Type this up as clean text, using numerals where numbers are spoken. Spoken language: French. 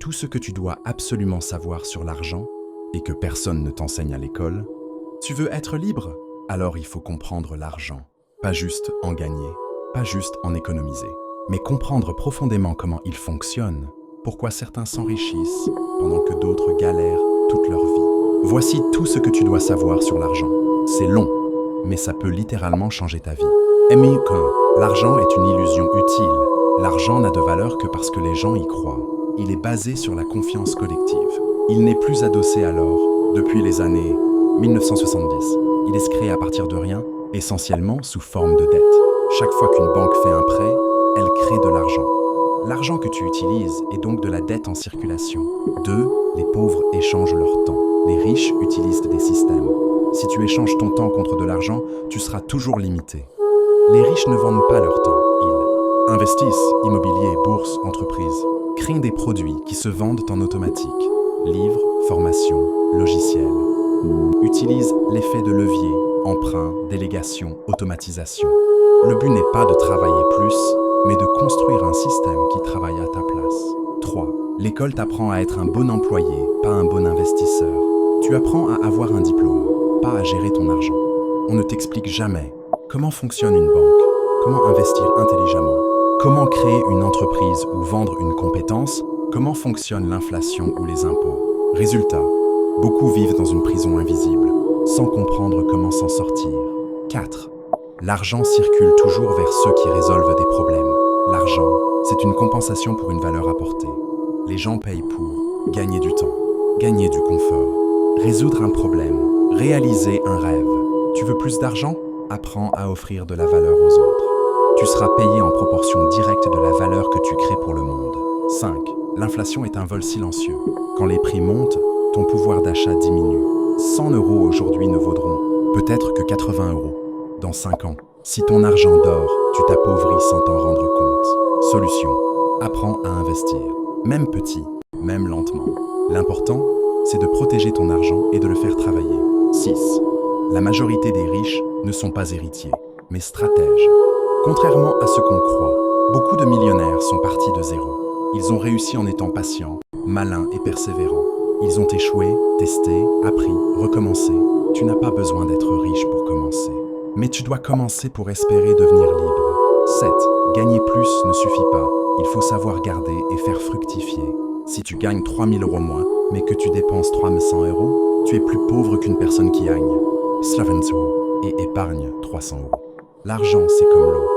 tout ce que tu dois absolument savoir sur l'argent et que personne ne t'enseigne à l'école. Tu veux être libre? Alors il faut comprendre l'argent. Pas juste en gagner, pas juste en économiser, mais comprendre profondément comment il fonctionne, pourquoi certains s'enrichissent pendant que d'autres galèrent toute leur vie. Voici tout ce que tu dois savoir sur l'argent. C'est long, mais ça peut littéralement changer ta vie. Aimez que l'argent est une illusion utile. L'argent n'a de valeur que parce que les gens y croient. Il est basé sur la confiance collective. Il n'est plus adossé à l'or depuis les années 1970. Il est créé à partir de rien, essentiellement sous forme de dette. Chaque fois qu'une banque fait un prêt, elle crée de l'argent. L'argent que tu utilises est donc de la dette en circulation. 2. Les pauvres échangent leur temps. Les riches utilisent des systèmes. Si tu échanges ton temps contre de l'argent, tu seras toujours limité. Les riches ne vendent pas leur temps. Ils investissent, immobilier, bourse, entreprise, créent des produits qui se vendent en automatique. Livres, formations, logiciels. Utilisent l'effet de levier, emprunt, délégation, automatisation. Le but n'est pas de travailler plus, mais de construire un système qui travaille à ta place. 3. L'école t'apprend à être un bon employé, pas un bon investisseur. Tu apprends à avoir un diplôme, pas à gérer ton argent. On ne t'explique jamais comment fonctionne une banque, comment investir intelligemment, comment créer une entreprise ou vendre une compétence, comment fonctionne l'inflation ou les impôts. Résultat, beaucoup vivent dans une prison invisible, sans comprendre comment s'en sortir. 4. L'argent circule toujours vers ceux qui résolvent des problèmes. L'argent, c'est une compensation pour une valeur apportée. Les gens payent pour gagner du temps, gagner du confort, résoudre un problème, réaliser un rêve. Tu veux plus d'argent? Apprends à offrir de la valeur aux autres. Tu seras payé en proportion directe de la valeur que tu crées pour le monde. 5. L'inflation est un vol silencieux. Quand les prix montent, ton pouvoir d'achat diminue. 100 € aujourd'hui ne vaudront peut-être que 80 € dans 5 ans. Si ton argent dort, tu t'appauvris sans t'en rendre compte. Solution. Apprends à investir. Même petit, même lentement. L'important, c'est de protéger ton argent et de le faire travailler. 6. La majorité des riches ne sont pas héritiers, mais stratèges. Contrairement à ce qu'on croit, beaucoup de millionnaires sont partis de zéro. Ils ont réussi en étant patients, malins et persévérants. Ils ont échoué, testé, appris, recommencé. Tu n'as pas besoin d'être riche pour commencer. Mais tu dois commencer pour espérer devenir libre. 7. Gagner plus ne suffit pas. Il faut savoir garder et faire fructifier. Si tu gagnes 3 000 € moins, mais que tu dépenses 300 €, tu es plus pauvre qu'une personne qui gagne 700 € et épargne 300 €. L'argent, c'est comme l'eau.